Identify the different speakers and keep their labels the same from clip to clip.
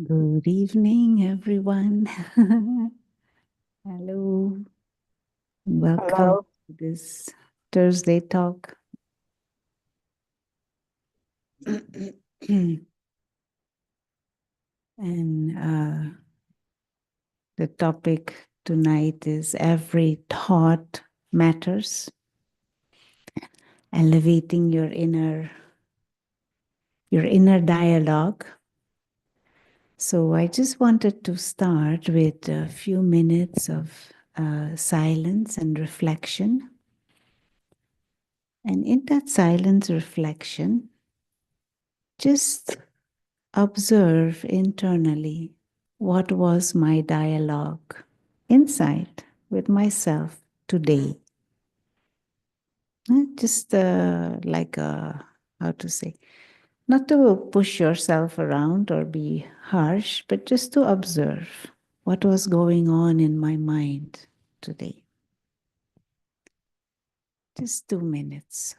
Speaker 1: Good evening, everyone. Hello. Welcome
Speaker 2: Hello.
Speaker 1: to this Thursday talk. And the topic tonight is every thought matters, elevating your inner dialogue. So I just wanted to start with a few minutes of silence and reflection. And in that silence reflection, just observe internally what was my dialogue inside with myself today. Just like how to say, not to push yourself around or be harsh, but just to observe what was going on in my mind today. Just 2 minutes.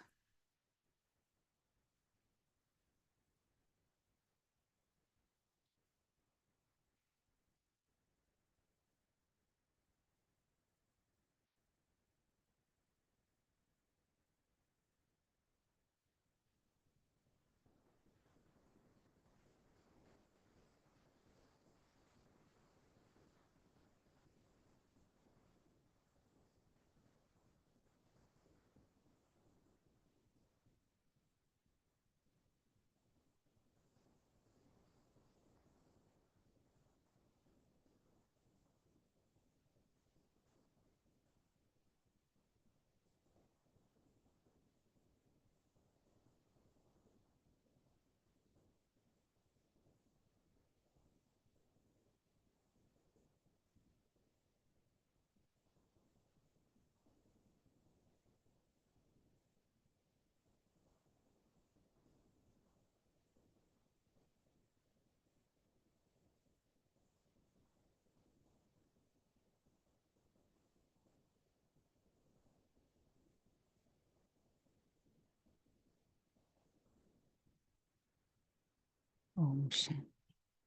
Speaker 1: Om Shanti.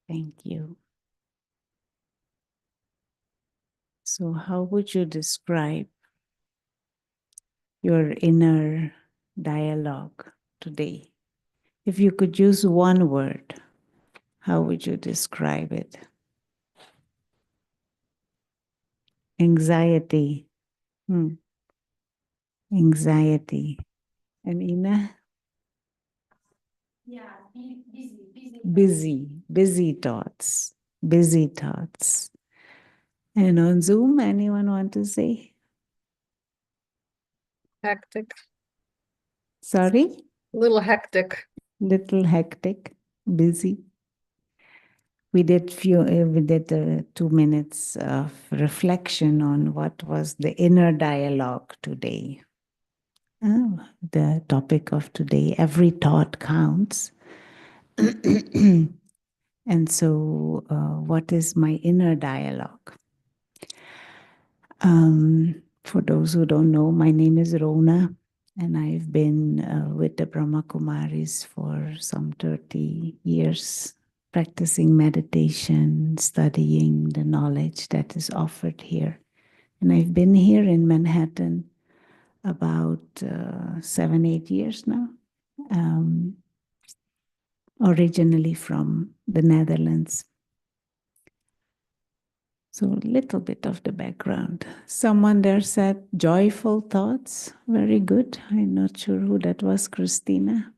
Speaker 1: Thank you. So, how would you describe your inner dialogue today? If you could use one word, how would you describe it? Anxiety. Anxiety. And Ina?
Speaker 2: Yeah, busy.
Speaker 1: Busy thoughts. Busy thoughts. And on Zoom, anyone want to say?
Speaker 2: Hectic.
Speaker 1: Sorry?
Speaker 2: A little hectic.
Speaker 1: Little hectic, busy. We did 2 minutes of reflection on what was the inner dialogue today. The topic of today, every thought counts. And so, what is my inner dialogue? For those who don't know, my name is Rona, and I've been with the Brahma Kumaris for some 30 years, practicing meditation, studying the knowledge that is offered here. And I've been here in Manhattan about 7, 8 years now, originally from the Netherlands. So a little bit of the background. Someone there said joyful thoughts. Very good. I'm not sure who that was, Christina.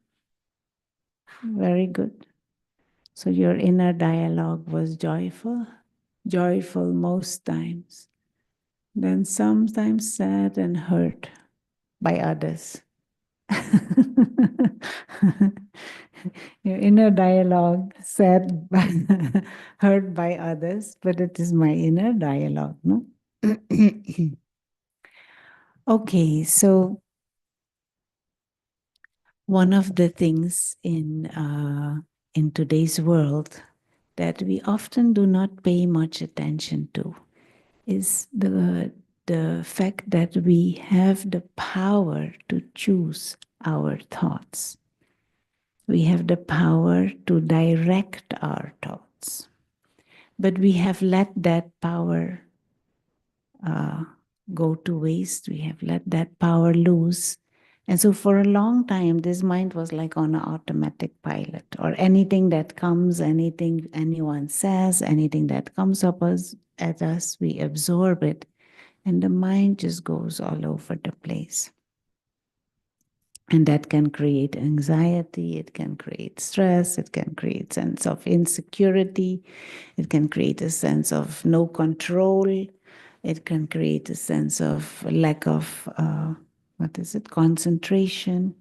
Speaker 1: Very good. So your inner dialogue was joyful. Joyful most times. Then sometimes sad and hurt by others. Your inner dialogue said heard by others, but it is my inner dialogue, no? Okay, so one of the things in today's world that we often do not pay much attention to is the fact that we have the power to choose our thoughts. We have the power to direct our thoughts. But we have let that power go to waste. We have let that power loose. And so for a long time, this mind was like on an automatic pilot, or anything that comes, anything anyone says, anything that comes up at us, we absorb it. And the mind just goes all over the place. And that can create anxiety, it can create stress, it can create sense of insecurity, it can create a sense of no control, it can create a sense of lack of, concentration.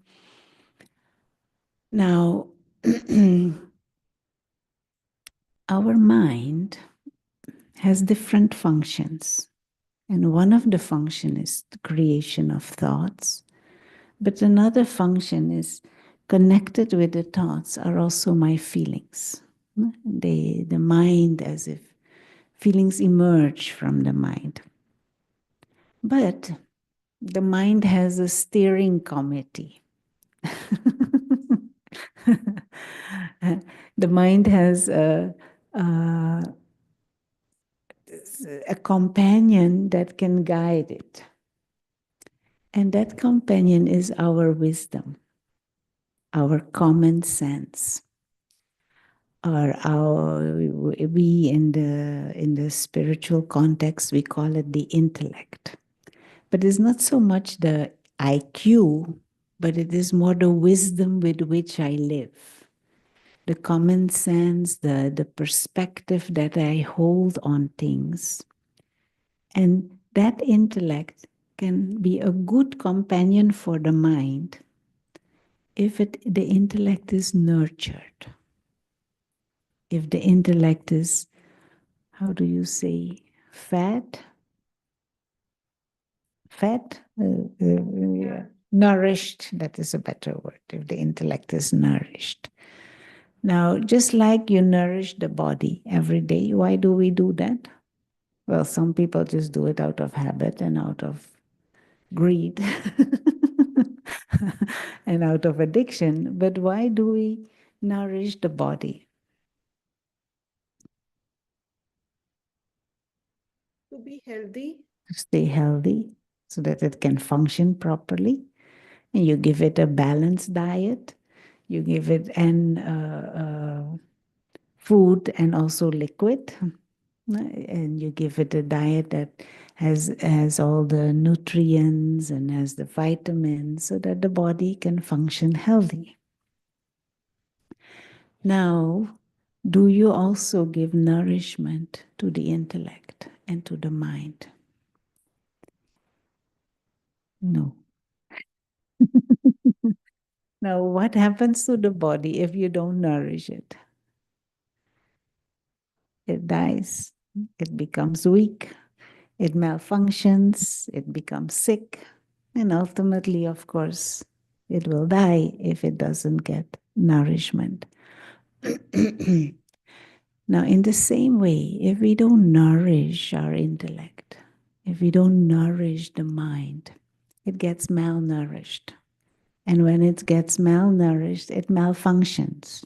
Speaker 1: Now, our mind has different functions. And one of the function is the creation of thoughts. But another function is connected with the thoughts are also my feelings. The mind, as if feelings emerge from the mind. But the mind has a steering committee. The mind has a companion that can guide it. And that companion is our wisdom, our common sense, or we in the spiritual context, we call it the intellect. But it's not so much the IQ, but it is more the wisdom with which I live, the common sense, the perspective that I hold on things. And that intellect can be a good companion for the mind if the intellect is nurtured, if the intellect is, how do you say, fed, fed, yeah. Nourished, that is a better word, if the intellect is nourished. Now, just like you nourish the body every day, why do we do that? Well, some people just do it out of habit and out of greed and out of addiction. But why do we nourish the body? To be healthy, to stay healthy, so that it can function properly. And you give it a balanced diet. You give it food and also liquid, and you give it a diet that has all the nutrients and has the vitamins, so that the body can function healthy. Now, do you also give nourishment to the intellect and to the mind? No. Now, what happens to the body if you don't nourish it? It dies, it becomes weak, it malfunctions, it becomes sick, and ultimately, of course, it will die if it doesn't get nourishment. Now, in the same way, if we don't nourish our intellect, if we don't nourish the mind, it gets malnourished. And when it gets malnourished, it malfunctions.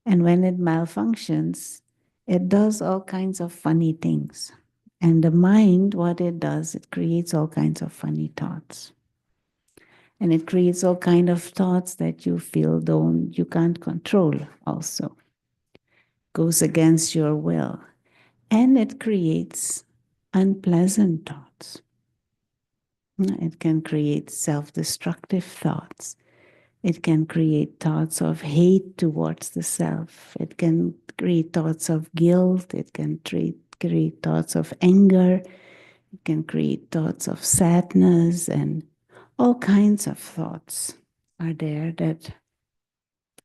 Speaker 1: And when it malfunctions, it does all kinds of funny things. And the mind, what it does, it creates all kinds of funny thoughts. And it creates all kinds of thoughts that you feel you can't control also. Goes against your will. And it creates unpleasant thoughts. It can create self-destructive thoughts. It can create thoughts of hate towards the self. It can create thoughts of guilt. It can create thoughts of anger. It can create thoughts of sadness, and all kinds of thoughts are there that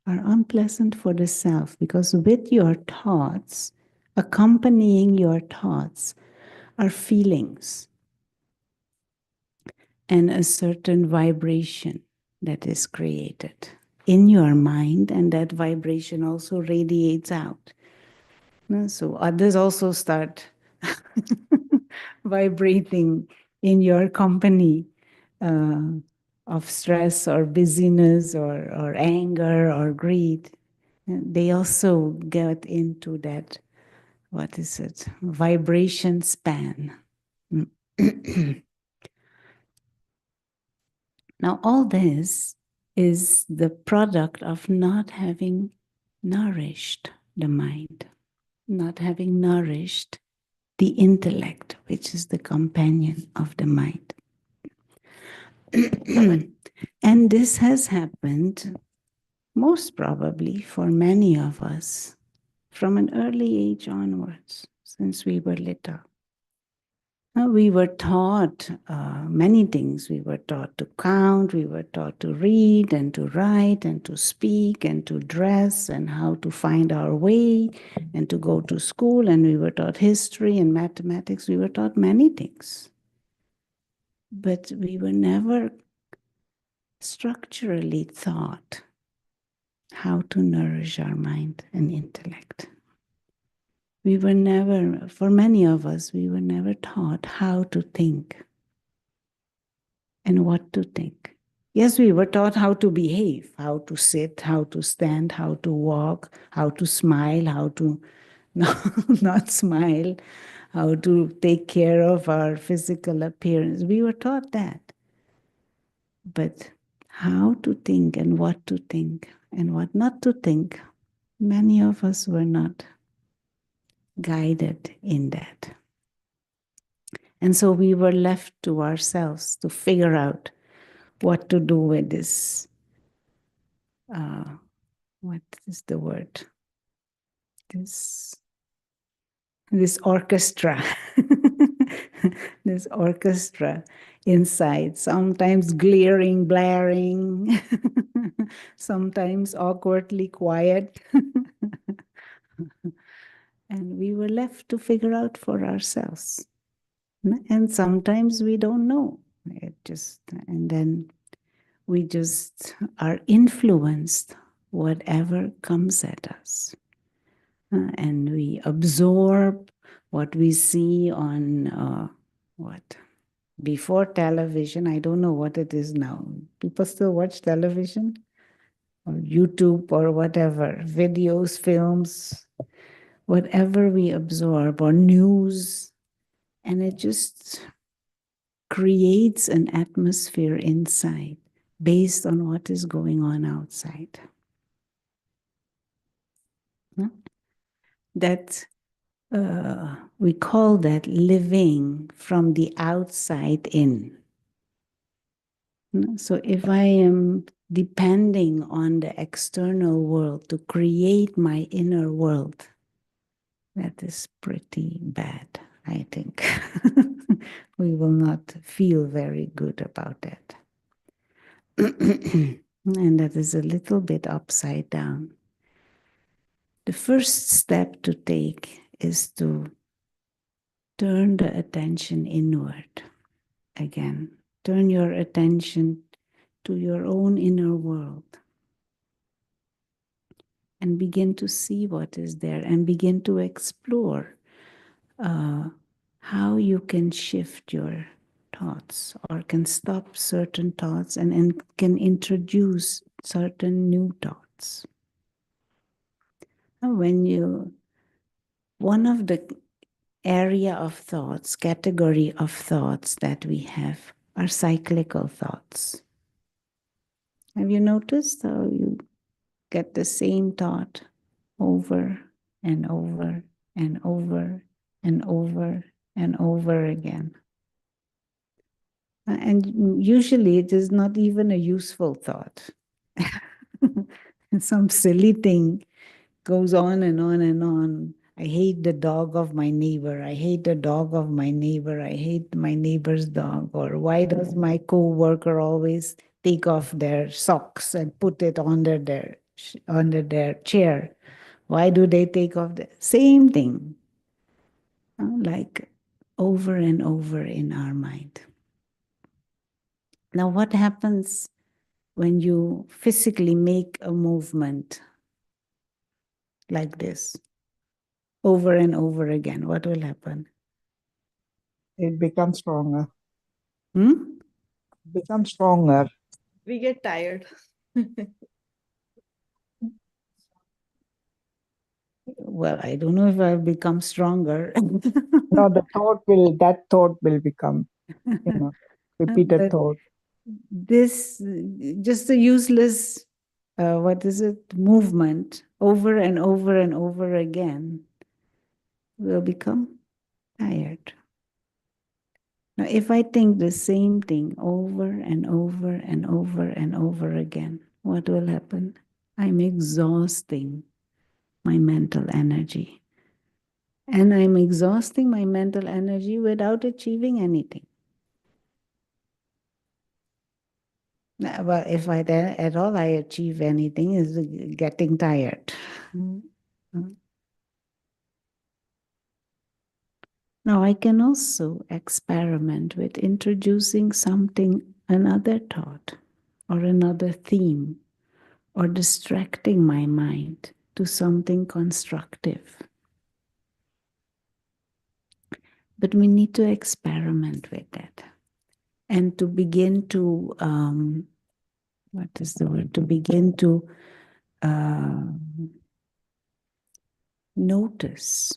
Speaker 1: are unpleasant for the self, because with your thoughts, accompanying your thoughts, are feelings and a certain vibration that is created in your mind, and that vibration also radiates out. So others also start vibrating in your company of stress or busyness or anger or greed. And they also get into that, what is it, vibration span. Now, all this is the product of not having nourished the mind, not having nourished the intellect, which is the companion of the mind. And this has happened most probably for many of us from an early age onwards, since we were little. We were taught many things. We were taught to count, we were taught to read and to write and to speak and to dress and how to find our way and to go to school. And we were taught history and mathematics. We were taught many things. But we were never structurally taught how to nourish our mind and intellect. We were never, for many of us, we were never taught how to think and what to think. Yes, we were taught how to behave, how to sit, how to stand, how to walk, how to smile, how to not smile, how to take care of our physical appearance. We were taught that. But how to think and what to think and what not to think, many of us were not guided in that. And so we were left to ourselves to figure out what to do with this. What is the word? This orchestra. This orchestra inside, sometimes glaring, blaring, sometimes awkwardly quiet. And we were left to figure out for ourselves. And sometimes we don't know. And then we just are influenced whatever comes at us. And we absorb what we see on before television. I don't know what it is now. People still watch television or YouTube or whatever, videos, films, whatever we absorb, or news, and it just creates an atmosphere inside based on what is going on outside. That we call that living from the outside in. So if I am depending on the external world to create my inner world, that is pretty bad, I think. We will not feel very good about that. And that is a little bit upside down. The first step to take is to turn the attention inward again. Turn your attention to your own inner world and begin to see what is there and begin to explore how you can shift your thoughts or can stop certain thoughts and can introduce certain new thoughts. One of the area of thoughts, category of thoughts that we have are cyclical thoughts. Have you noticed how you get the same thought over and over and over and over and over again? And usually it is not even a useful thought. Some silly thing goes on and on and on. I hate the dog of my neighbor. I hate the dog of my neighbor. I hate my neighbor's dog. Or why does my co-worker always take off their socks and put it under their chair? Why do they take off the same thing? Like over and over in our mind. Now, what happens when you physically make a movement like this over and over again? What will happen?
Speaker 3: It becomes stronger.
Speaker 1: Hmm?
Speaker 3: Becomes stronger.
Speaker 2: We get tired.
Speaker 1: well, I don't know if I'll become stronger.
Speaker 3: No, that thought will become, repeated
Speaker 1: But
Speaker 3: thought.
Speaker 1: this, just a useless, what is it, movement over and over and over again will become tired. Now, if I think the same thing over and over and over and over again, what will happen? I'm exhausting my mental energy. And I'm exhausting my mental energy without achieving anything. Well, if at all I achieve anything, is getting tired. Now I can also experiment with introducing another thought or another theme, or distracting my mind to something constructive. But we need to experiment with that and to begin to, what is the word? To begin to notice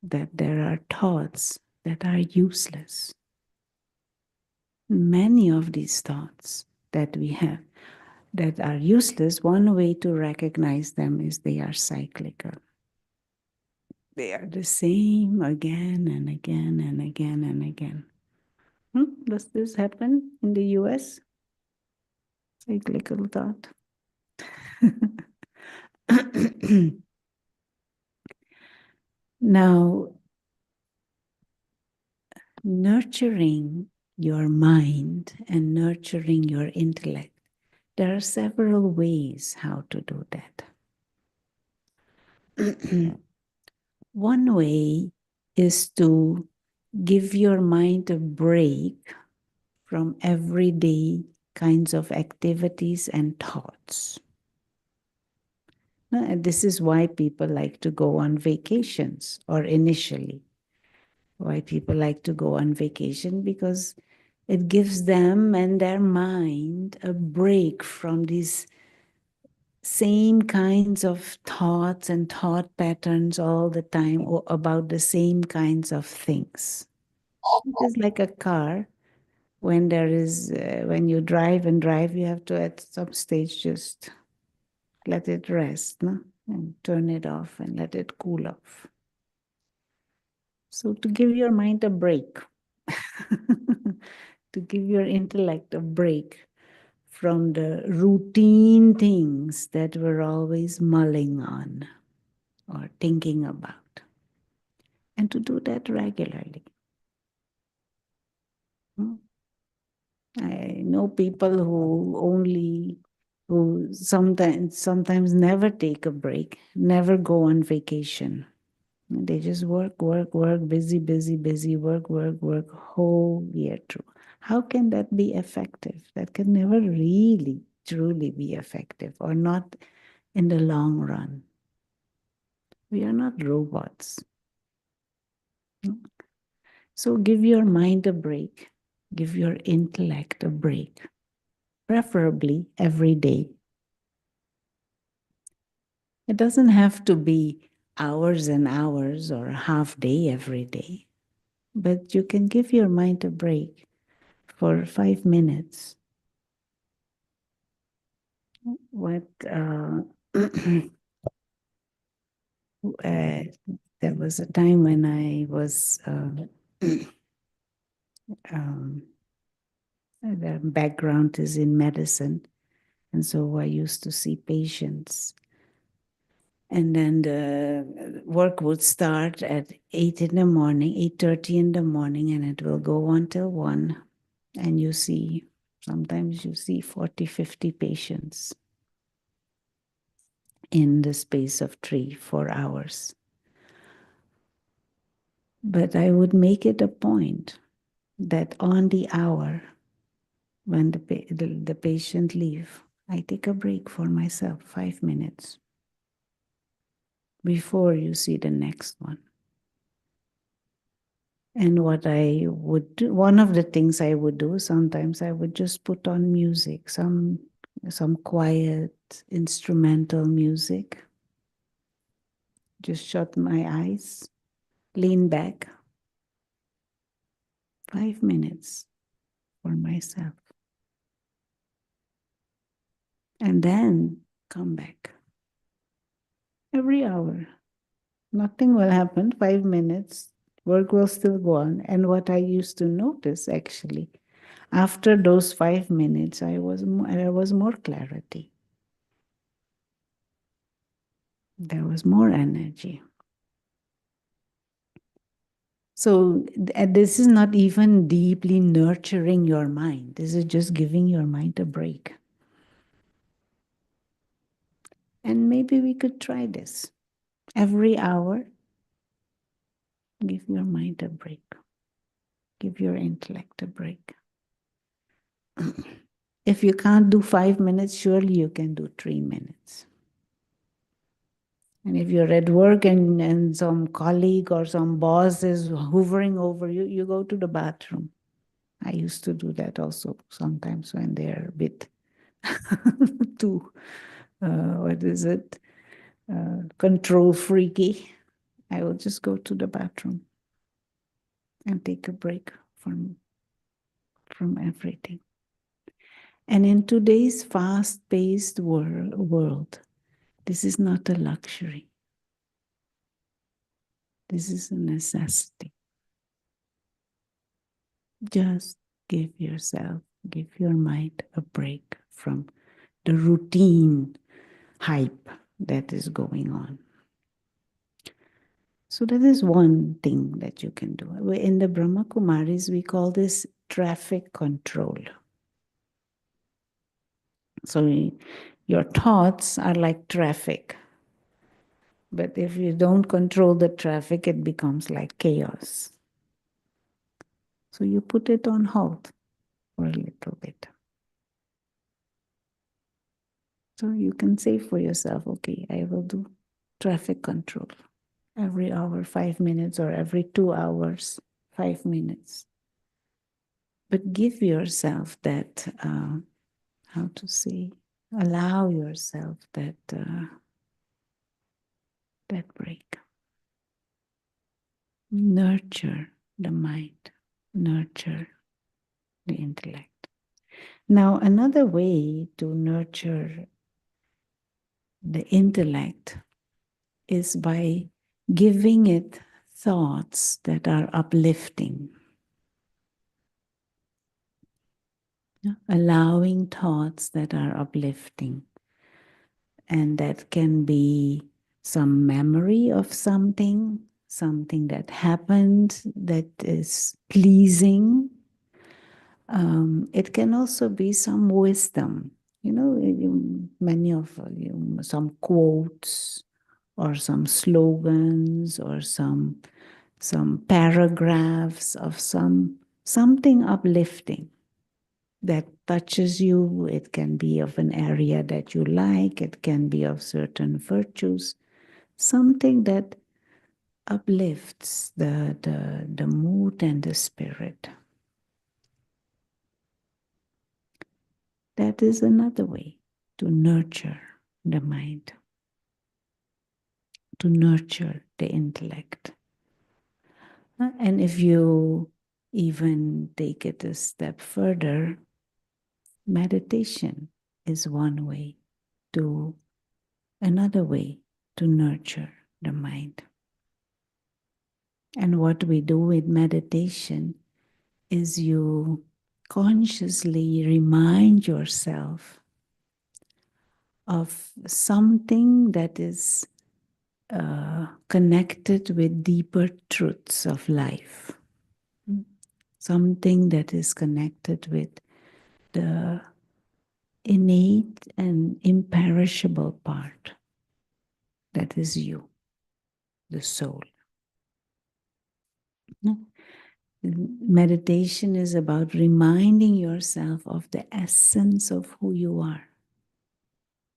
Speaker 1: that there are thoughts that are useless. Many of these thoughts that we have that are useless, one way to recognize them is they are cyclical. They are the same again and again and again and again. Does this happen in the US? Cyclical thought. Now, nurturing your mind and nurturing your intellect, there are several ways how to do that. One way is to give your mind a break from everyday kinds of activities and thoughts. And this is why people like to go on vacations, or initially, why people like to go on vacation, because it gives them and their mind a break from these same kinds of thoughts and thought patterns all the time, or about the same kinds of things. It is like a car. When when you drive and drive, you have to at some stage just let it rest, no? And turn it off and let it cool off. So to give your mind a break, to give your intellect a break from the routine things that we're always mulling on or thinking about, and to do that regularly. I know people who sometimes never take a break, never go on vacation. They just work, busy, work, whole year through. How can that be effective? That can never really, truly be effective, or not in the long run. We are not robots. So give your mind a break, give your intellect a break, preferably every day. It doesn't have to be hours and hours or a half day every day, but you can give your mind a break for 5 minutes. What there was a time when I was the background is in medicine, and so I used to see patients. And then the work would start at 8 in the morning, 8:30 in the morning, and it will go on till 1. And sometimes you see 40, 50 patients in the space of 3-4 hours. But I would make it a point that on the hour when the patient leave, I take a break for myself, 5 minutes, before you see the next one. And what I would do, one of the things I would do, sometimes I would just put on music, some quiet instrumental music. Just shut my eyes, lean back. 5 minutes for myself. And then come back. Every hour. Nothing will happen. 5 minutes. Work will still go on. And what I used to notice actually, after those 5 minutes, there was more clarity. There was more energy. So this is not even deeply nurturing your mind. This is just giving your mind a break. And maybe we could try this. Every hour, give your mind a break. Give your intellect a break. If you can't do 5 minutes, surely you can do 3 minutes. And if you're at work and some colleague or some boss is hovering over you, you go to the bathroom. I used to do that also sometimes when they're a bit too, control freaky. I will just go to the bathroom and take a break from everything. And in today's fast-paced world, this is not a luxury. This is a necessity. Just give your mind a break from the routine hype that is going on. So that is one thing that you can do. In the Brahma Kumaris, we call this traffic control. So your thoughts are like traffic. But if you don't control the traffic, it becomes like chaos. So you put it on hold for a little bit. So you can say for yourself, okay, I will do traffic control every hour, 5 minutes, or every 2 hours, 5 minutes. But give yourself that, allow yourself that break. Nurture the mind, nurture the intellect. Now, another way to nurture the intellect is by giving it thoughts that are uplifting. Allowing thoughts that are uplifting. And that can be some memory of something that happened that is pleasing. It can also be some wisdom. Many of some quotes or some slogans or some paragraphs of something uplifting that touches you. It can be of an area that you like. It can be of certain virtues. Something that uplifts the mood and the spirit. That is another way to nurture the mind, to nurture the intellect. And if you even take it a step further, meditation is another way to nurture the mind. And what we do with meditation is you consciously remind yourself of something that is connected with deeper truths of life. Something that is connected with the innate and imperishable part that is you, the soul. Meditation is about reminding yourself of the essence of who you are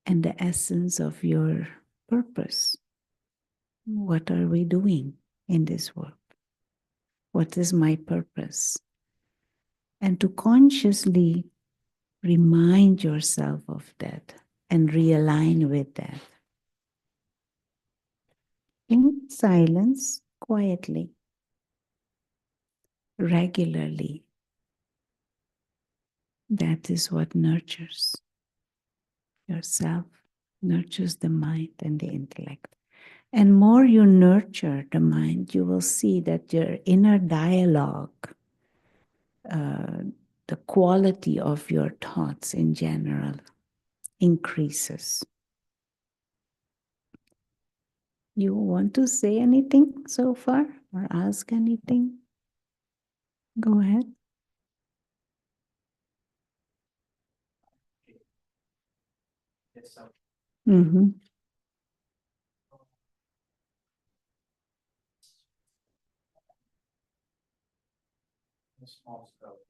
Speaker 1: and the essence of your purpose. What are we doing in this world? What is my purpose? And to consciously remind yourself of that and realign with that. silence quietly, regularly. That is what nurtures yourself, nurtures the mind and the intellect. And more you nurture the mind, you will see that your inner dialogue, the quality of your thoughts in general increases. You want to say anything so far or ask anything? Go ahead. Mm-hmm.
Speaker 4: Small scope.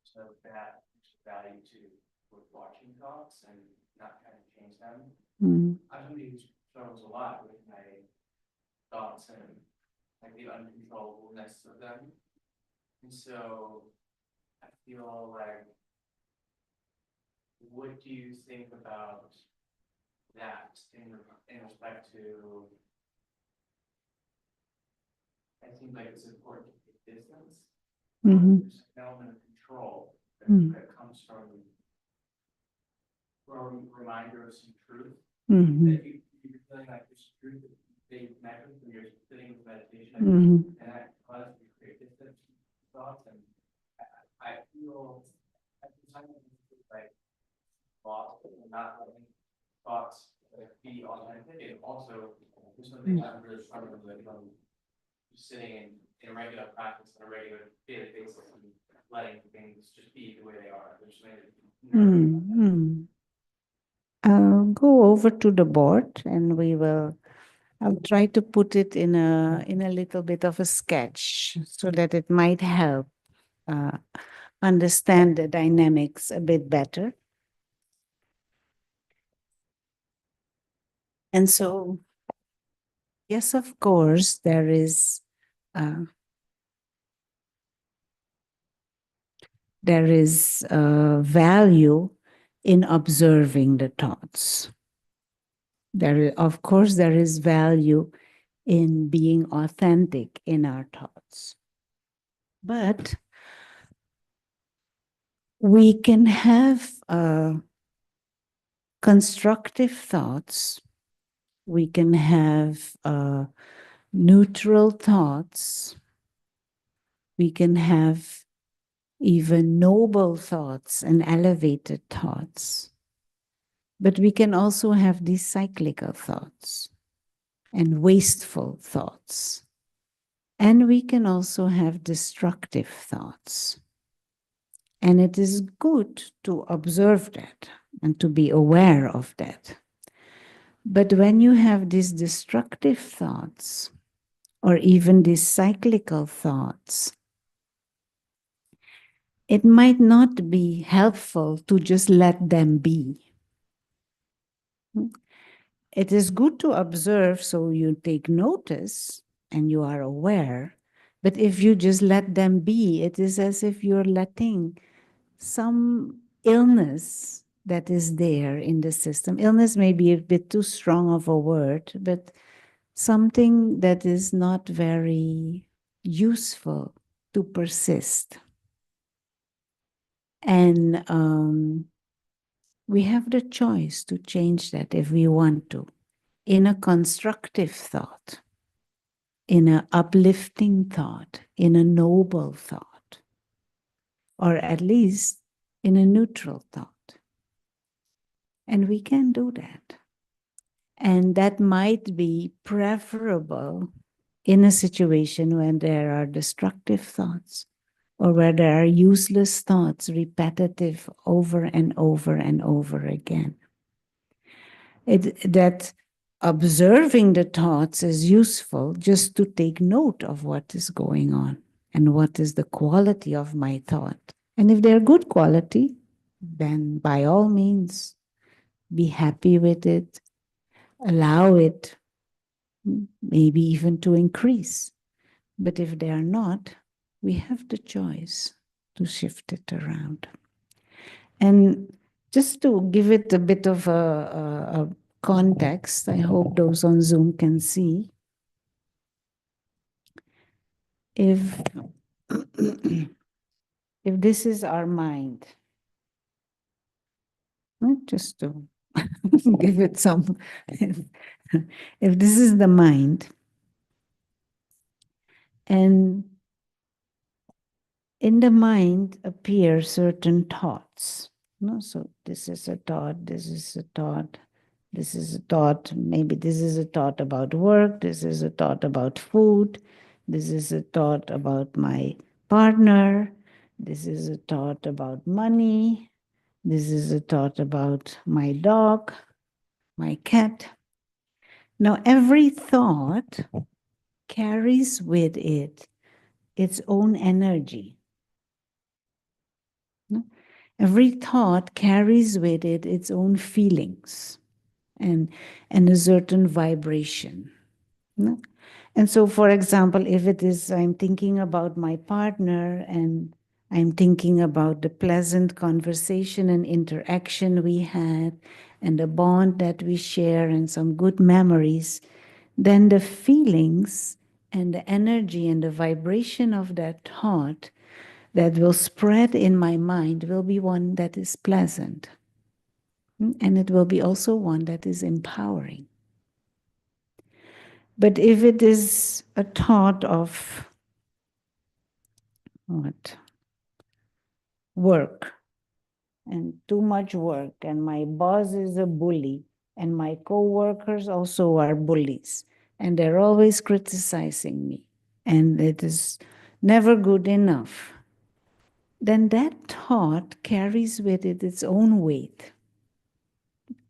Speaker 4: So that value to with watching thoughts and not trying to change them.
Speaker 1: Mm.
Speaker 4: I'm somebody who struggles a lot with my thoughts and like the uncontrollableness of them. And so I feel like, what do you think about that in respect to, it seems like it's important to take distance.
Speaker 1: Mm-hmm.
Speaker 4: There's an element of control that,
Speaker 1: Mm.
Speaker 4: that comes from a reminder of some truth.
Speaker 1: Mm-hmm.
Speaker 4: That you're feeling like there's truth that they connect with when you're sitting with meditation,
Speaker 1: Mm-hmm.
Speaker 4: and that causes you to create distance thoughts. And I feel at the time like lost and not letting thoughts be authentic. And also, there's something I'm really struggling with just sitting in a regular practice on a regular daily basis and letting things just be the way they are. There's something
Speaker 1: Mm-hmm. I'll go over to the board and I'll try to put it in a little bit of a sketch so that it might help understand the dynamics a bit better. And so, yes, of course, there is value in observing the thoughts. Of course, there is value in being authentic in our thoughts. But we can have constructive thoughts. We can have neutral thoughts. We can have even noble thoughts and elevated thoughts. But we can also have these cyclical thoughts and wasteful thoughts. And we can also have destructive thoughts. And it is good to observe that and to be aware of that. But when you have these destructive thoughts, or even these cyclical thoughts, it might not be helpful to just let them be. It is good to observe so you take notice and you are aware. But if you just let them be, it is as if you're letting some illness that is there in the system. Illness may be a bit too strong of a word, but something that is not very useful to persist. And we have the choice to change that if we want to, in a constructive thought, in an uplifting thought, in a noble thought, or at least in a neutral thought. And we can do that. And that might be preferable in a situation when there are destructive thoughts or where there are useless thoughts, repetitive over and over and over again. That observing the thoughts is useful just to take note of what is going on and what is the quality of my thought. And if they're good quality, then by all means, be happy with it, allow it, maybe even to increase. But if they are not, we have the choice to shift it around. And just to give it a bit of a context, I hope those on Zoom can see. If if this is our mind, just to give it some, if this is the mind, and in the mind appear certain thoughts. No, so this is a thought, this is a thought, this is a thought, maybe this is a thought about work, this is a thought about food, this is a thought about my partner, this is a thought about money, this is a thought about my dog, my cat. Now, every thought carries with it its own energy. Every thought carries with it its own feelings and a certain vibration. And so, for example, if it is, I'm thinking about my partner and I'm thinking about the pleasant conversation and interaction we had and the bond that we share and some good memories, then the feelings and the energy and the vibration of that thought that will spread in my mind will be one that is pleasant. And it will be also one that is empowering. But if it is a thought of what? Work, and too much work, and my boss is a bully, and my co-workers also are bullies, and they're always criticizing me, and it is never good enough, then that thought carries with it its own weight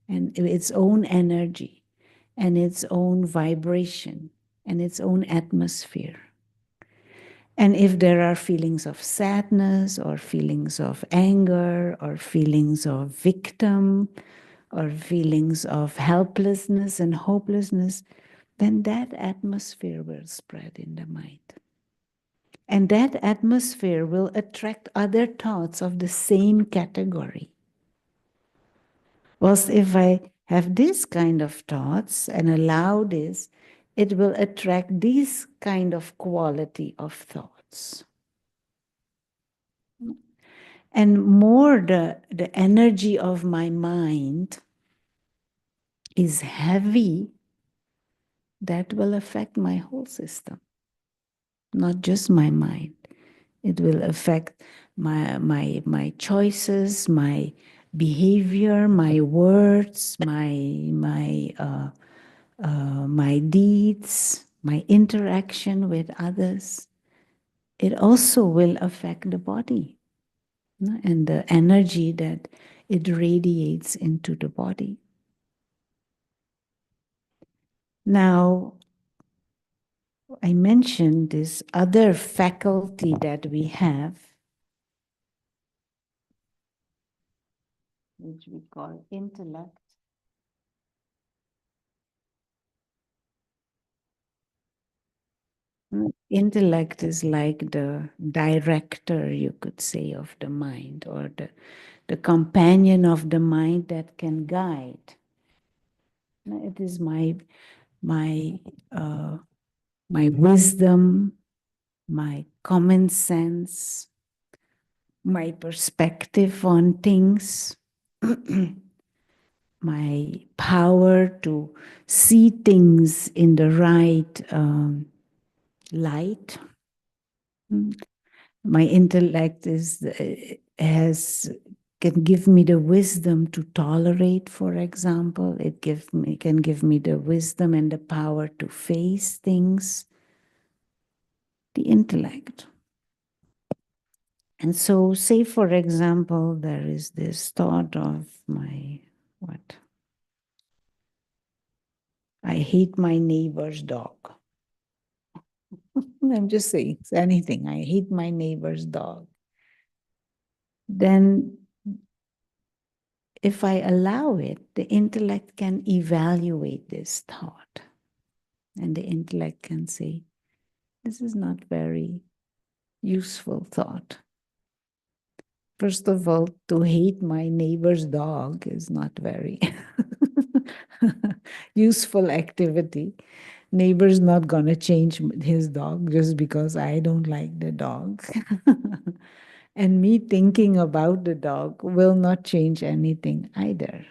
Speaker 1: and its own energy and its own vibration and its own atmosphere. And if there are feelings of sadness or feelings of anger or feelings of victim or feelings of helplessness and hopelessness, then that atmosphere will spread in the mind. And that atmosphere will attract other thoughts of the same category. Whilst if I have this kind of thoughts and allow this, it will attract this kind of quality of thoughts. And more the energy of my mind is heavy, that will affect my whole system, not just my mind. It will affect my choices, my behavior, my words, my deeds, my interaction with others. It also will affect the body and the energy that it radiates into the body. Now, I mentioned this other faculty that we have, which we call intellect. Intellect is like the director, you could say, of the mind, or the companion of the mind that can guide. It is my wisdom, my common sense, my perspective on things, my power to see things in the right light. My intellect can give me the wisdom to tolerate, for example. It can give me the wisdom and the power to face things. The intellect. And so, say for example, there is this thought of I hate my neighbor's dog. I'm just saying, it's anything. I hate my neighbor's dog. Then, if I allow it, the intellect can evaluate this thought. And the intellect can say, this is not very useful thought. First of all, to hate my neighbor's dog is not very useful activity. Neighbor's not going to change his dog just because I don't like the dog. And me thinking about the dog will not change anything either.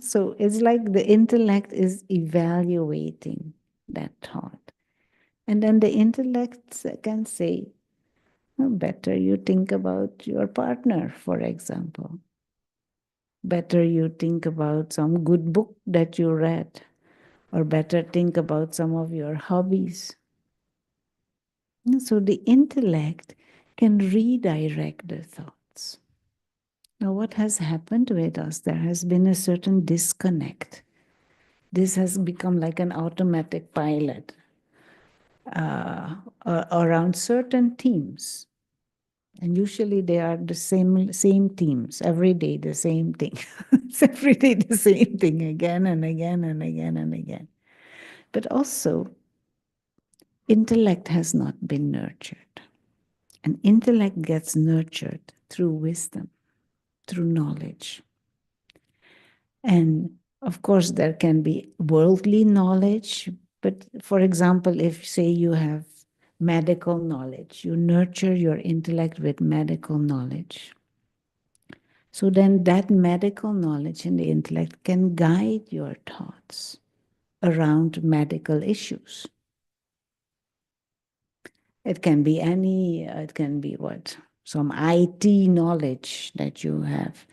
Speaker 1: So it's like the intellect is evaluating that thought. And then the intellect can say, "Oh, better you think about your partner, for example. Better you think about some good book that you read, or better think about some of your hobbies." So the intellect can redirect the thoughts. Now, what has happened with us? There has been a certain disconnect. This has become like an automatic pilot around certain themes. And usually they are the same themes, every day the same thing. It's every day the same thing again and again and again and again. But also, intellect has not been nurtured. And intellect gets nurtured through wisdom, through knowledge. And of course, there can be worldly knowledge. But for example, if, say, you have medical knowledge, you nurture your intellect with medical knowledge. So then that medical knowledge and the intellect can guide your thoughts around medical issues. It can be it can be what? Some IT knowledge that you have.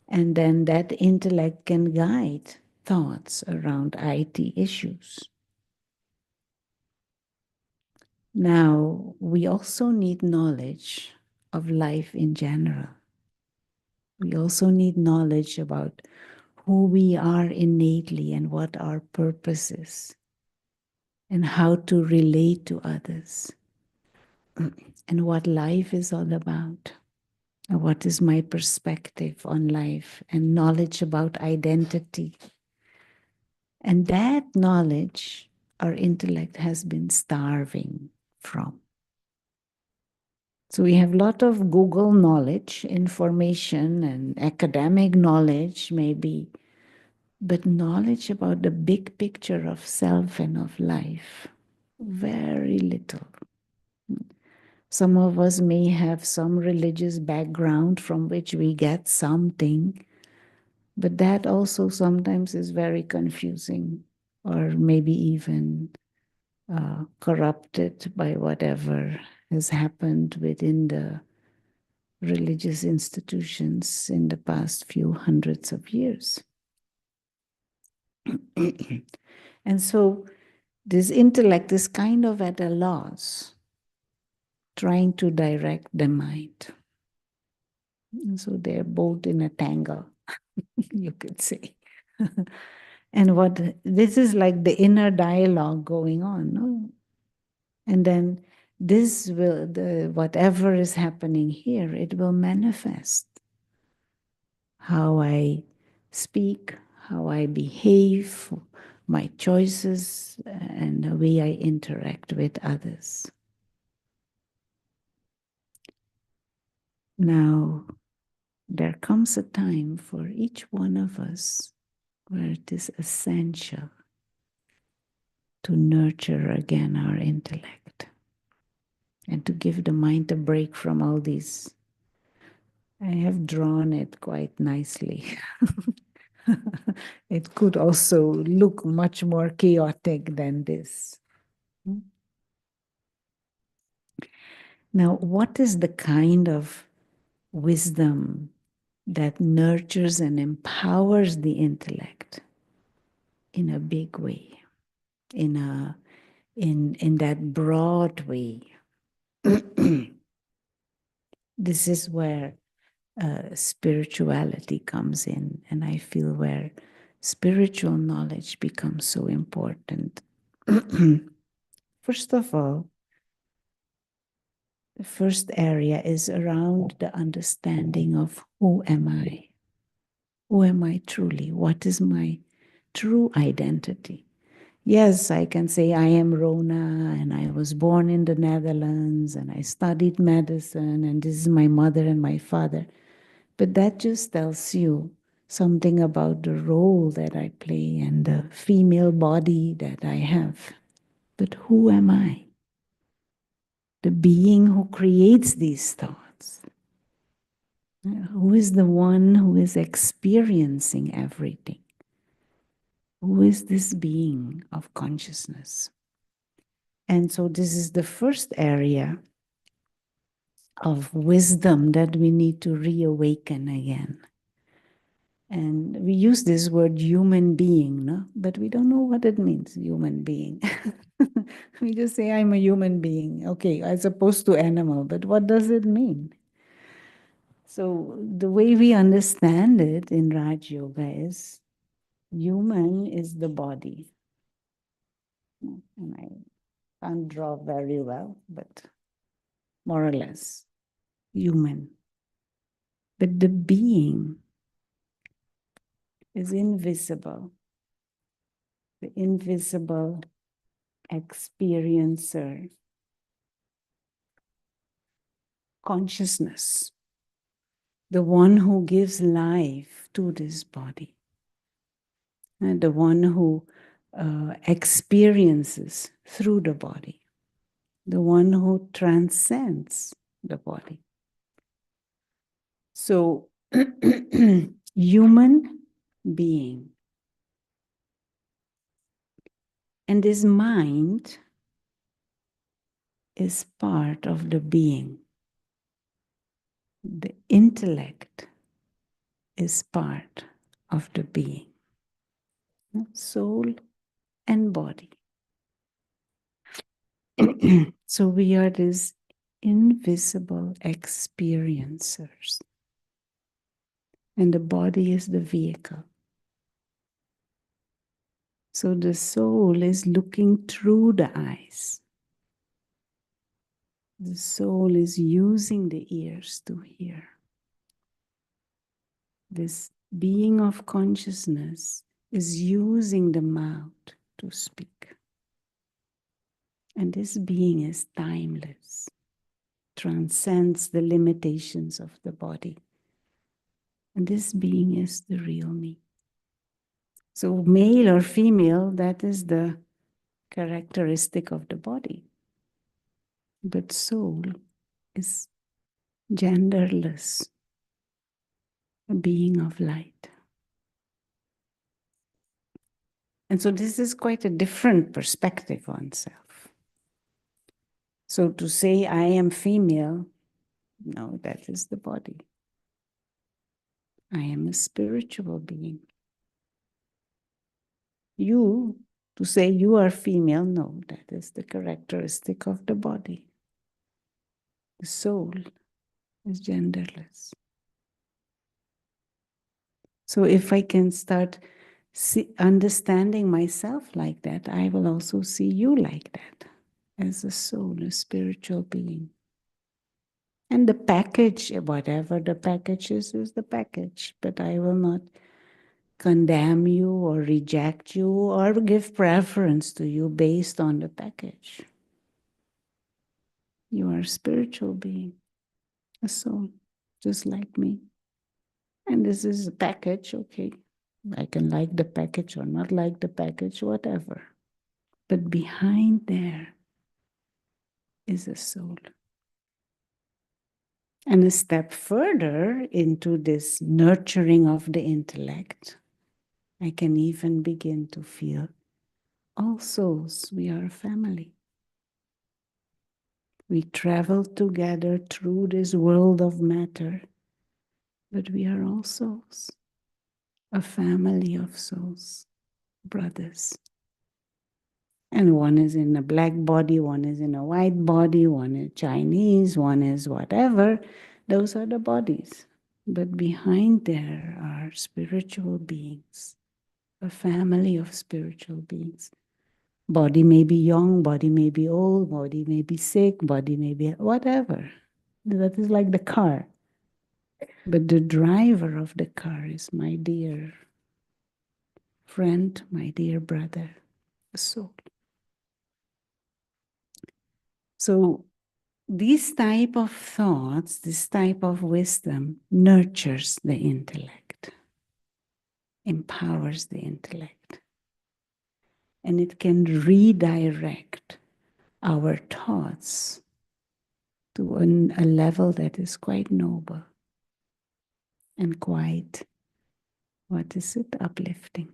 Speaker 1: And then that intellect can guide thoughts around IT issues. Now, we also need knowledge of life in general. We also need knowledge about who we are innately and what our purpose is, and how to relate to others, and what life is all about, and what is my perspective on life, and knowledge about identity. And that knowledge, our intellect has been starving from. So we have a lot of Google knowledge, information, and academic knowledge, maybe, but knowledge about the big picture of self and of life, very little. Some of us may have some religious background from which we get something, but that also sometimes is very confusing, or maybe even corrupted by whatever has happened within the religious institutions in the past few hundreds of years. And so this intellect is kind of at a loss, trying to direct the mind. And so they're both in a tangle, you could say. And this is like the inner dialogue going on, no? And then whatever is happening here, it will manifest. How I speak, how I behave, my choices, and the way I interact with others. Now, there comes a time for each one of us where it is essential to nurture again our intellect and to give the mind a break from all these. I have drawn it quite nicely. It could also look much more chaotic than this. Now, what is the kind of wisdom that nurtures and empowers the intellect in a big way, in that broad way? This is where spirituality comes in, and I feel where spiritual knowledge becomes so important. First of all, the first area is around the understanding of who am I? Who am I truly? What is my true identity? Yes, I can say I am Rona and I was born in the Netherlands and I studied medicine and this is my mother and my father. But that just tells you something about the role that I play and the female body that I have. But who am I? The being who creates these thoughts. Who is the one who is experiencing everything? Who is this being of consciousness? And so this is the first area of wisdom that we need to reawaken again. And we use this word human being, no? But we don't know what it means, human being. We just say, I'm a human being. Okay, as opposed to animal, but what does it mean? So the way we understand it in Raj Yoga is human is the body. And I can't draw very well, but more or less, human. But the being is invisible, the invisible experiencer, consciousness, the one who gives life to this body, and the one who experiences through the body, the one who transcends the body. So, human being. And this mind is part of the being. The intellect is part of the being. Soul and body. So we are these invisible experiencers. And the body is the vehicle. So the soul is looking through the eyes. The soul is using the ears to hear. This being of consciousness is using the mouth to speak. And this being is timeless, transcends the limitations of the body. And this being is the real me. So male or female, that is the characteristic of the body. But soul is genderless, a being of light. And so this is quite a different perspective on self. So to say I am female, no, that is the body. I am a spiritual being. You, to say you are female, no, that is the characteristic of the body. The soul is genderless. So if I can start understanding myself like that, I will also see you like that, as a soul, a spiritual being. And the package, whatever the package is the package. But I will not condemn you or reject you or give preference to you based on the package. You are a spiritual being, a soul, just like me. And this is a package, okay. I can like the package or not like the package, whatever. But behind there is a soul. And a step further into this nurturing of the intellect, I can even begin to feel all souls, we are a family. We travel together through this world of matter, but we are all souls, a family of souls, brothers. And one is in a black body, one is in a white body, one is Chinese, one is whatever. Those are the bodies. But behind there are spiritual beings, a family of spiritual beings. Body may be young, body may be old, body may be sick, body may be whatever. That is like the car. But the driver of the car is my dear friend, my dear brother. the soul. So this type of thoughts, this type of wisdom nurtures the intellect, empowers the intellect, and it can redirect our thoughts to a level that is quite noble and quite, what is it, uplifting.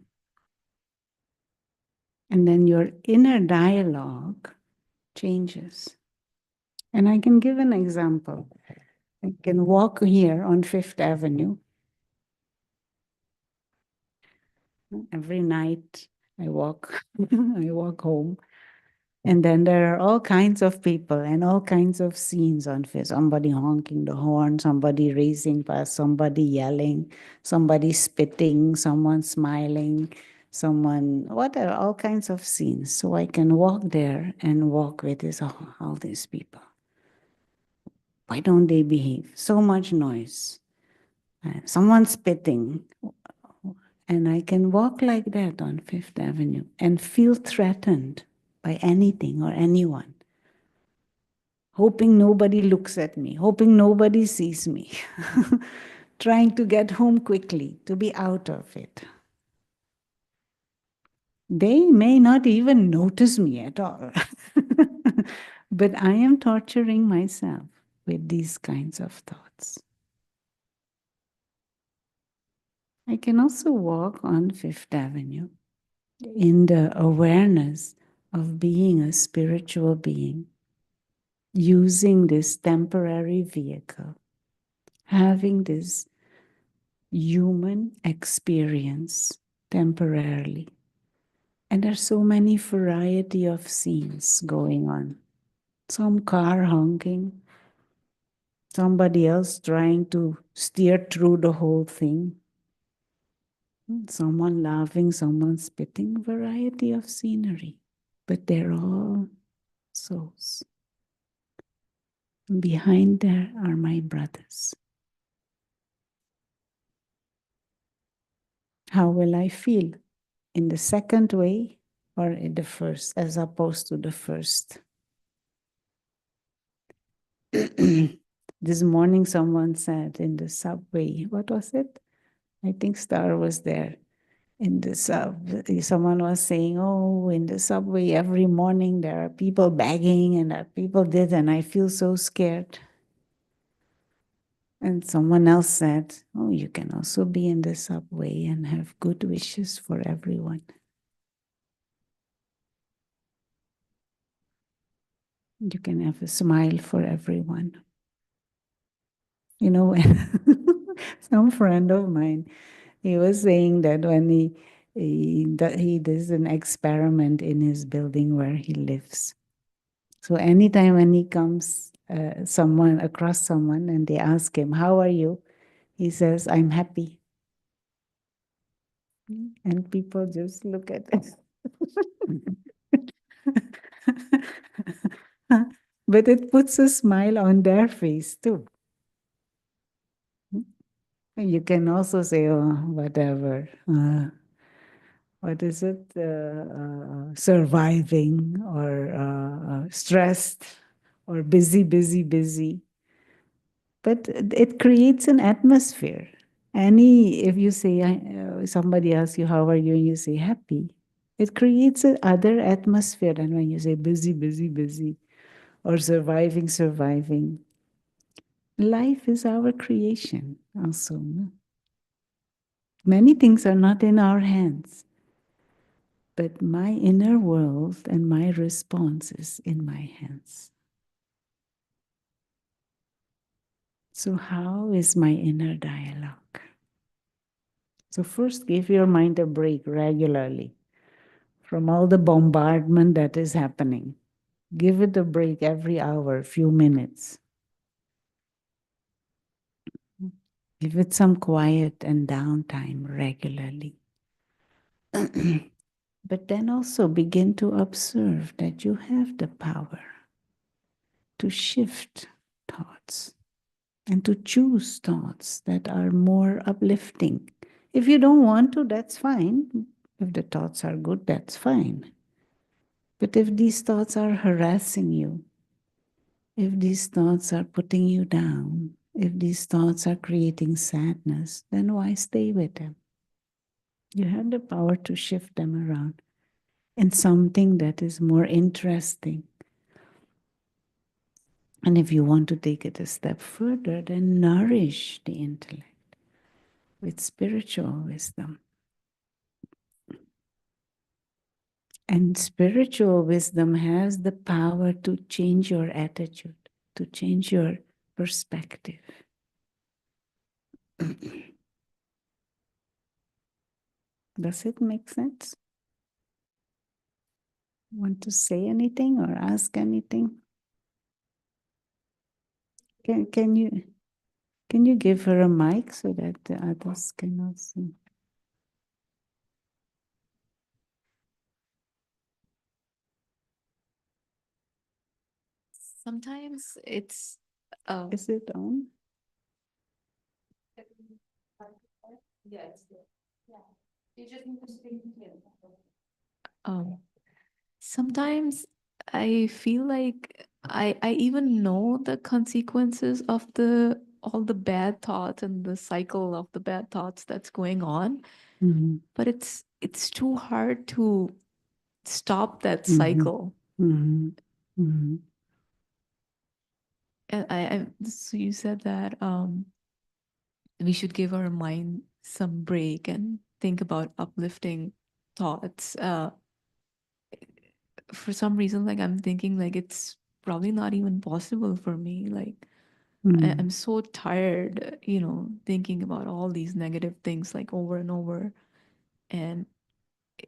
Speaker 1: And then your inner dialogue changes. And I can give an example. I can walk here on Fifth Avenue. Every night I walk, I walk home. And then there are all kinds of people and all kinds of scenes on Fifth. Somebody honking the horn, somebody racing past, somebody yelling, somebody spitting, someone smiling, someone, whatever, all kinds of scenes. So I can walk there and walk with this, all these people. Why don't they behave? So much noise. Someone spitting. And I can walk like that on Fifth Avenue and feel threatened by anything or anyone, hoping nobody looks at me, hoping nobody sees me, trying to get home quickly, to be out of it. They may not even notice me at all. But I am torturing myself with these kinds of thoughts. I can also walk on Fifth Avenue in the awareness of being a spiritual being, using this temporary vehicle, having this human experience temporarily. And there's so many variety of scenes going on. Some car honking, somebody else trying to steer through the whole thing, someone laughing, someone spitting, variety of scenery. But they're all souls. Behind there are my brothers. How will I feel? In the second way or in the first, as opposed to the first? This morning someone said in the subway, what was it? I think Star was there. In the someone was saying, oh, in the subway every morning there are people begging and that people did, and I feel so scared. And someone else said, oh, you can also be in the subway and have good wishes for everyone. You can have a smile for everyone. You know, some friend of mine, he was saying that when he does an experiment in his building where he lives. So anytime when he comes across someone and they ask him, how are you? He says, I'm happy. And people just look at it. But it puts a smile on their face too. You can also say, oh, whatever. What is it? Surviving or stressed or busy, busy, busy. But it creates an atmosphere. If you say, somebody asks you, how are you? And you say happy, it creates another atmosphere than when you say busy, busy, busy, or surviving, surviving. Life is our creation also. No? Many things are not in our hands, but my inner world and my response is in my hands. So how is my inner dialogue? So first, give your mind a break regularly from all the bombardment that is happening. Give it a break every hour, few minutes. Give it some quiet and downtime regularly. But then also begin to observe that you have the power to shift thoughts and to choose thoughts that are more uplifting. If you don't want to, that's fine. If the thoughts are good, that's fine. But if these thoughts are harassing you, if these thoughts are putting you down, if these thoughts are creating sadness, then why stay with them? You have the power to shift them around in something that is more interesting. And if you want to take it a step further, then nourish the intellect with spiritual wisdom. And spiritual wisdom has the power to change your attitude, to change your perspective. Does it make sense? Want to say anything or ask anything? Can you give her a mic so that the others can also?
Speaker 5: Sometimes it's
Speaker 1: Is it on?
Speaker 2: Yes. Yeah. You just need to speak to him.
Speaker 5: sometimes I feel like I even know the consequences of the all the bad thoughts and the cycle of the bad thoughts that's going on,
Speaker 1: Mhm,
Speaker 5: but it's too hard to stop that
Speaker 1: mhm.
Speaker 5: cycle.
Speaker 1: mhm, mhm.
Speaker 5: And so you said that we should give our mind some break and think about uplifting thoughts. For some reason, like I'm thinking like it's probably not even possible for me. Like
Speaker 1: Mm.
Speaker 5: I'm so tired, thinking about all these negative things like over and over. And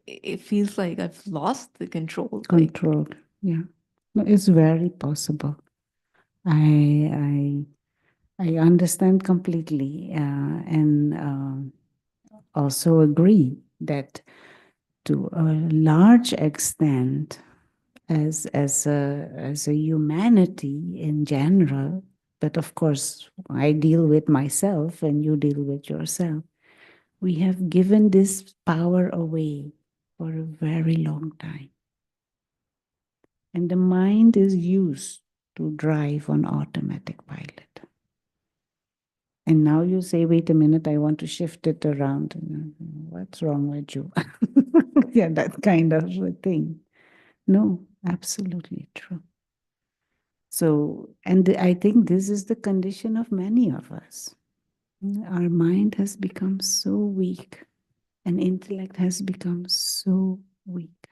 Speaker 5: it feels like I've lost the control. Like,
Speaker 1: Controlled. Yeah. No, it's very possible. I I understand completely, and also agree that to a large extent, as a humanity in general, but of course I deal with myself and you deal with yourself. We have given this power away for a very long time. And the mind is used to drive on automatic pilot. And now you say, wait a minute, I want to shift it around. What's wrong with you? Yeah, that kind of a thing. No, absolutely true. So, and I think this is the condition of many of us. Our mind has become so weak, and intellect has become so weak.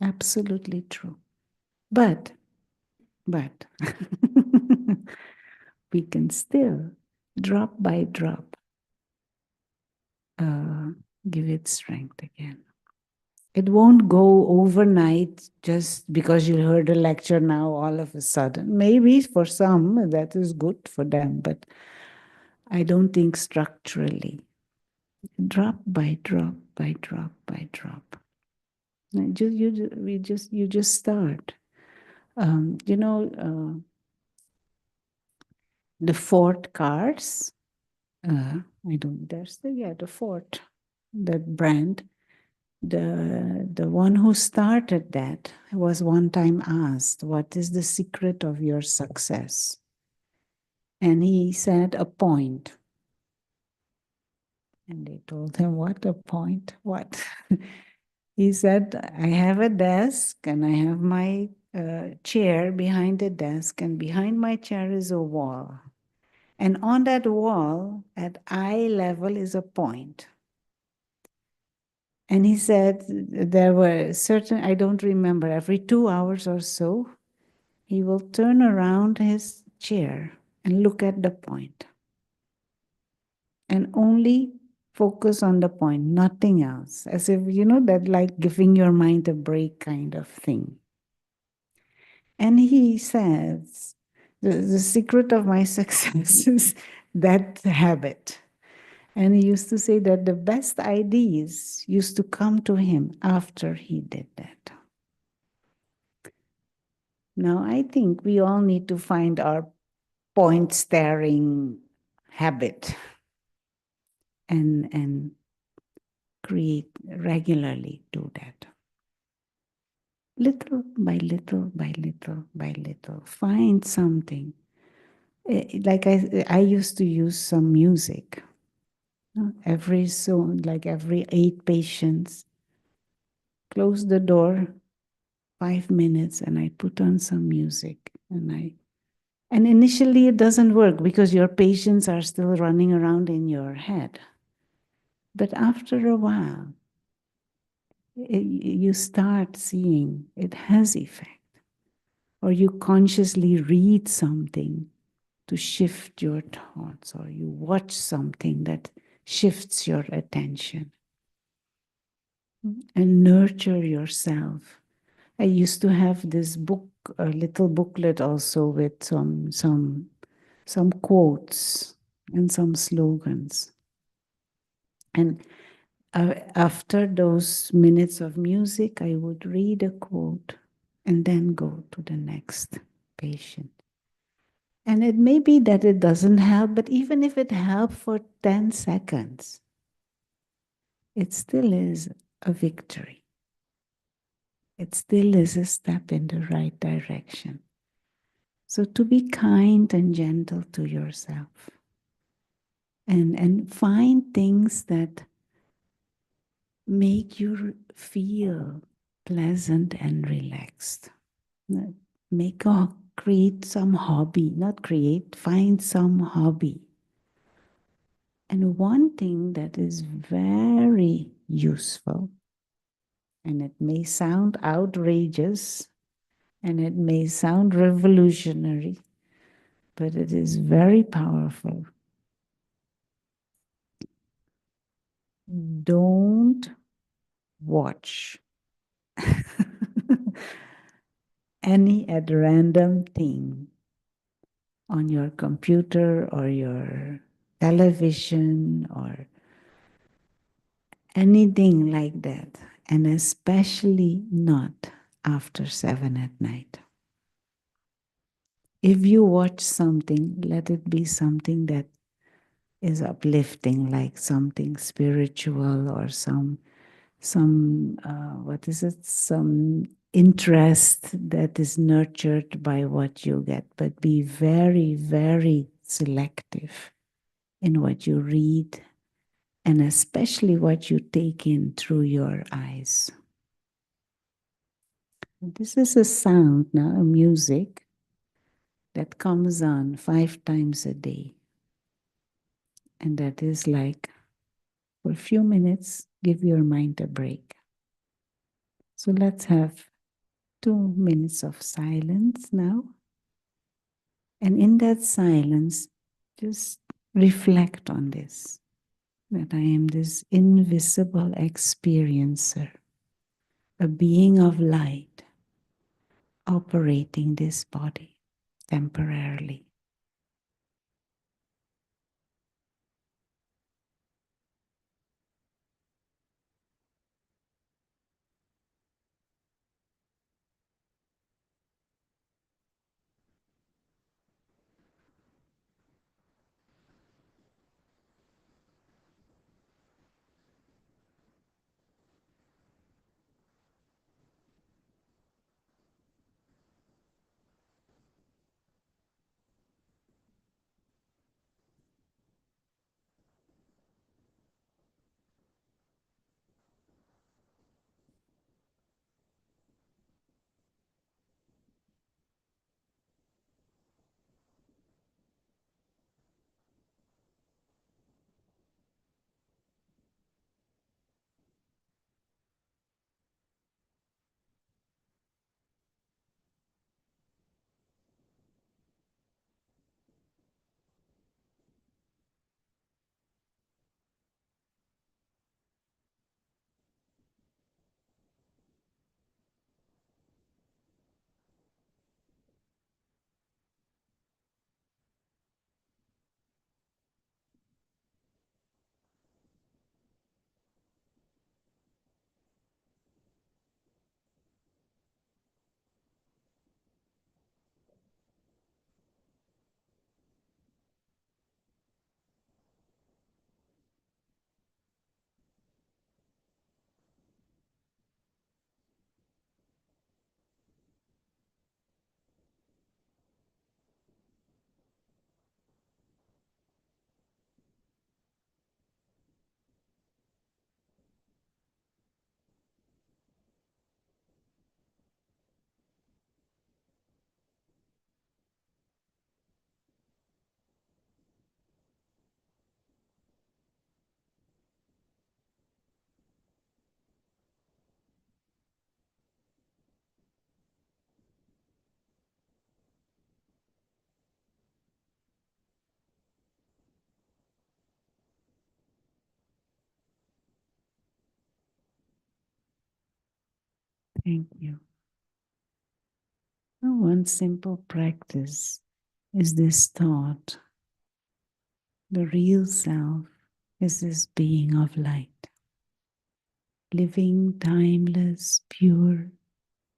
Speaker 1: Absolutely true. But we can still, drop by drop, give it strength again. It won't go overnight just because you heard a lecture now all of a sudden. Maybe for some that is good for them, but I don't think structurally. Drop by drop by drop by drop. You just start. The Ford cars. I don't. The Ford, that brand. The one who started that was one time asked, "What is the secret of your success?" And he said, "A point." And they told him, "What a point? What?" He said, "I have a desk and I have my chair behind the desk, and behind my chair is a wall. And on that wall, at eye level, is a point." And he said there were certain, I don't remember, every 2 hours or so, he will turn around his chair and look at the point and only focus on the point, nothing else. As if, that like giving your mind a break kind of thing. And he says, the secret of my success is that habit. And he used to say that the best ideas used to come to him after he did that. Now, I think we all need to find our point staring habit and create regularly do that. little by little by little by little, find something. Like I used to use some music. Every so, like every 8 patients, close the door, 5 minutes, and I put on some music, and initially it doesn't work because your patients are still running around in your head. But after a while, you start seeing it has effect. Or you consciously read something to shift your thoughts, or you watch something that shifts your attention. And nurture yourself. I used to have this book, a little booklet also with some quotes and some slogans. And after those minutes of music, I would read a quote and then go to the next patient. And it may be that it doesn't help, but even if it helped for 10 seconds, it still is a victory. It still is a step in the right direction. So to be kind and gentle to yourself and find things that make you feel pleasant and relaxed. Create some hobby, not create, find some hobby. And one thing that is very useful, and it may sound outrageous, and it may sound revolutionary, but it is very powerful. Don't watch any at random thing on your computer or your television or anything like that, and especially not after 7 at night. If you watch something, let it be something that is uplifting, like something spiritual or some what is it? Some interest that is nurtured by what you get. But be very, very selective in what you read, and especially what you take in through your eyes. This is a sound now, a music that comes on 5 times a day. And that is like, for a few minutes, give your mind a break. So let's have 2 minutes of silence now. And in that silence, just reflect on this, that I am this invisible experiencer, a being of light, operating this body temporarily. Thank you. Now, one simple practice is this thought. The real self is this being of light, living, timeless, pure,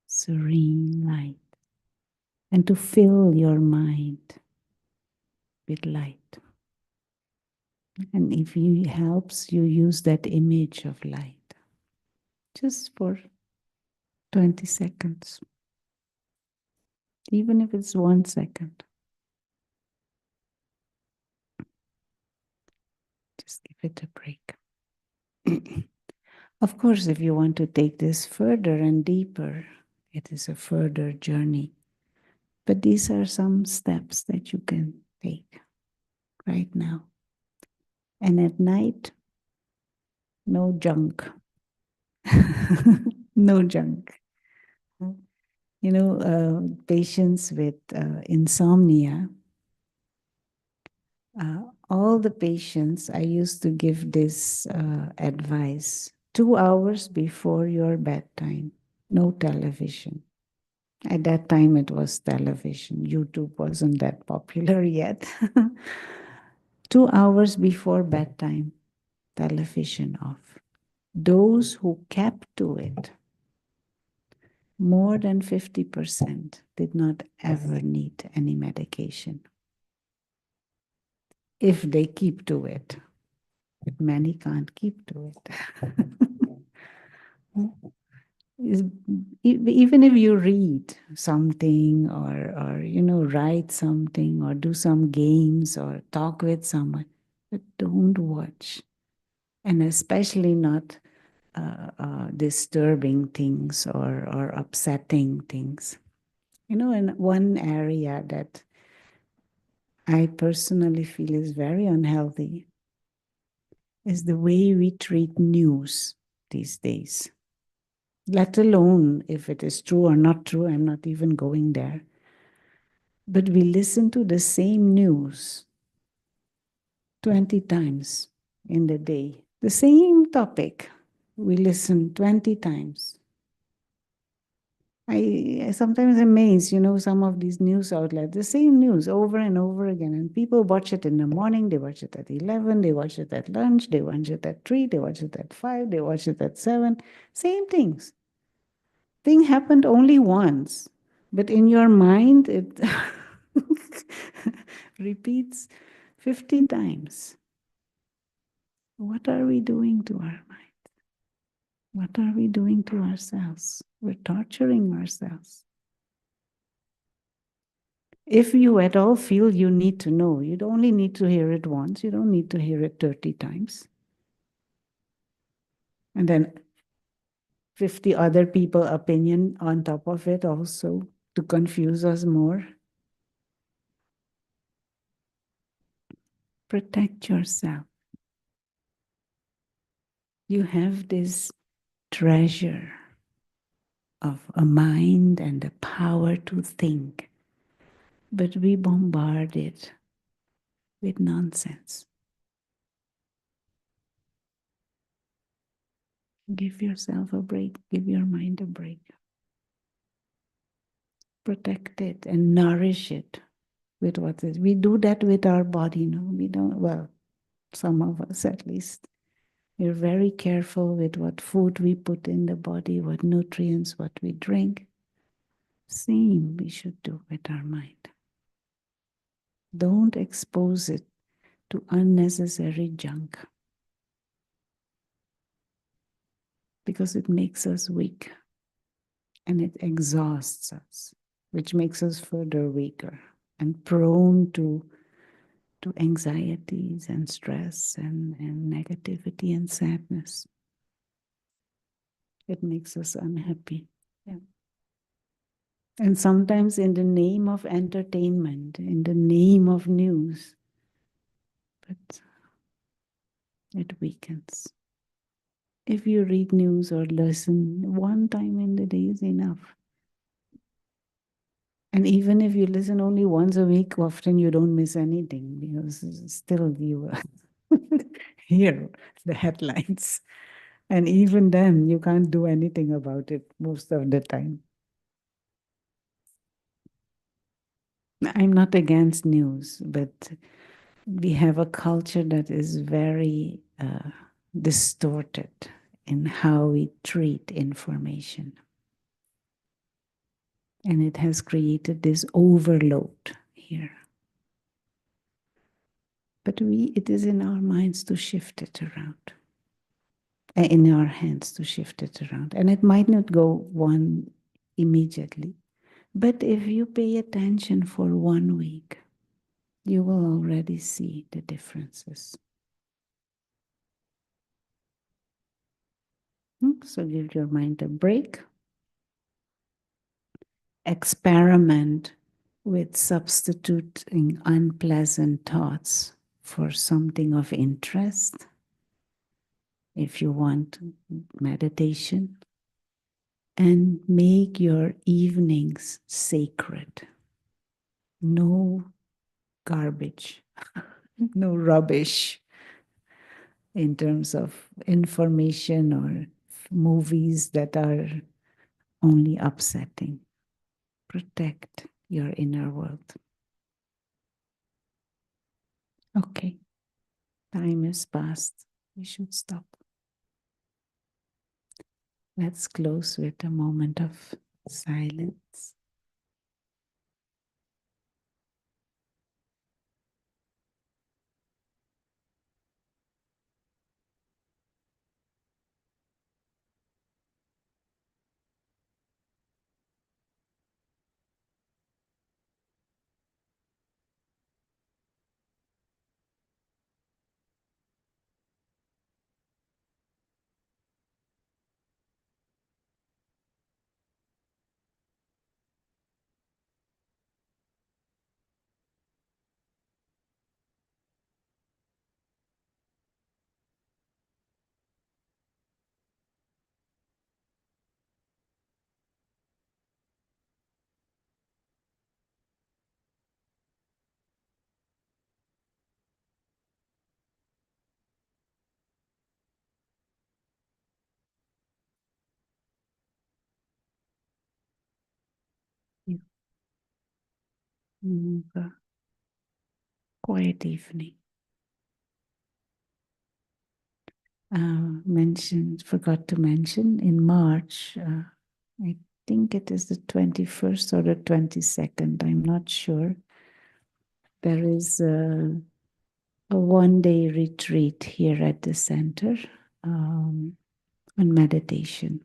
Speaker 1: serene light. And to fill your mind with light. And if it helps, you use that image of light just for 20 seconds, even if it's 1 second. Just give it a break. Of course, if you want to take this further and deeper, it is a further journey. But these are some steps that you can take right now. And at night, no junk. No junk. You know, patients with insomnia, all the patients, I used to give this advice 2 hours before your bedtime, no television. At that time, it was television. YouTube wasn't that popular yet. 2 hours before bedtime, television off. Those who kept to it, more than 50% did not ever need any medication. If they keep to it. But many can't keep to it. Even if you read something or you know, write something or do some games or talk with someone, but don't watch. And especially not disturbing things or upsetting things. You know, in one area that I personally feel is very unhealthy is the way we treat news these days. Let alone if it is true or not true, I'm not even going there. But we listen to the same news 20 times in the day. The same topic, we listen 20 times. I sometimes amazed, you know, some of these news outlets, the same news over and over again. And people watch it in the morning, they watch it at 11, they watch it at lunch, they watch it at 3, they watch it at 5, they watch it at 7. Same things. Thing happened only once, but in your mind, it repeats 50 times. What are we doing to our mind? What are we doing to ourselves? We're torturing ourselves. If you at all feel you need to know, you only need to hear it once. You don't need to hear it 30 times. And then 50 other people opinion on top of it also to confuse us more. Protect yourself. You have this treasure of a mind and the power to think, but we bombard it with nonsense. Give yourself a break, give your mind a break. Protect it and nourish it with what is. We do that with our body, no? We don't, well, some of us at least. We're very careful with what food we put in the body, what nutrients, what we drink. Same we should do with our mind. Don't expose it to unnecessary junk because it makes us weak and it exhausts us, which makes us further weaker and prone to anxieties and stress and negativity and sadness. It makes us unhappy. Yeah. And sometimes in the name of entertainment, in the name of news, but it weakens. If you read news or listen one time in the day is enough. And even if you listen only once a week, often you don't miss anything because still you hear the headlines. And even then, you can't do anything about it most of the time. I'm not against news, but we have a culture that is very distorted in how we treat information. And it has created this overload here. But it is in our minds to shift it around, in our hands to shift it around. And it might not go one immediately, but if you pay attention for 1 week, you will already see the differences. So give your mind a break. Experiment with substituting unpleasant thoughts for something of interest. If you want meditation, and make your evenings sacred. No garbage, no rubbish in terms of information or movies that are only upsetting. Protect your inner world. Okay, time is past. We should stop. Let's close with a moment of silence. Quiet evening. Forgot to mention in March, I think it is the 21st or the 22nd, I'm not sure. There is a 1-day retreat here at the center on meditation,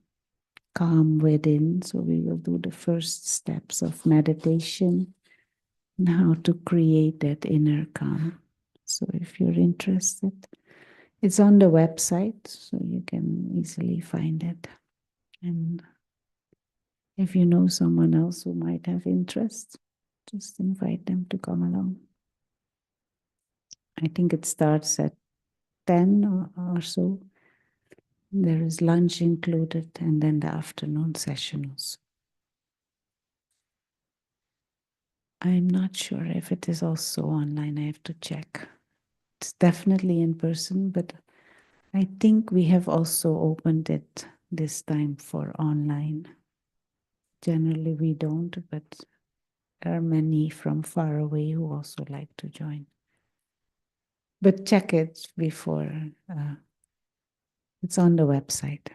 Speaker 1: calm within. So we will do the first steps of meditation and how to create that inner calm. So if you're interested, it's on the website, so you can easily find it. And if you know someone else who might have interest, just invite them to come along. I think it starts at 10 or so. There is lunch included, and then the afternoon sessions. I'm not sure if it is also online. I have to check. It's definitely in person, but I think we have also opened it this time for online. Generally, we don't, but there are many from far away who also like to join. But check it before. It's on the website.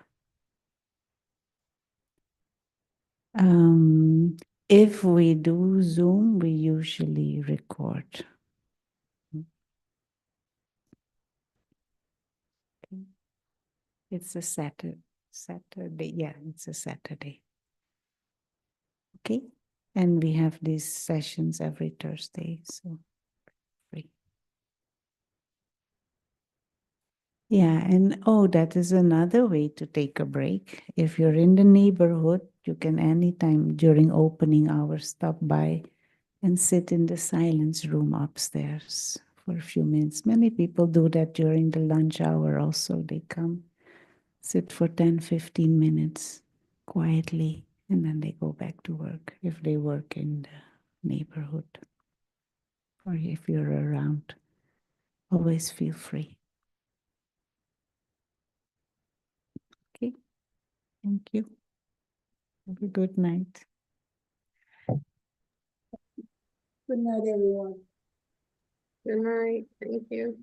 Speaker 1: If we do Zoom, we usually record. It's a Saturday. Yeah, it's a Saturday. Okay. And we have these sessions every Thursday, so free. Yeah, and oh, that is another way to take a break. If you're in the neighborhood, you can anytime during opening hours stop by and sit in the silence room upstairs for a few minutes. Many people do that during the lunch hour also. They come, sit for 10, 15 minutes quietly, and then they go back to work if they work in the neighborhood. Or if you're around, always feel free. Thank you. Have a good night.
Speaker 6: Good night, everyone.
Speaker 2: Good night. Thank you.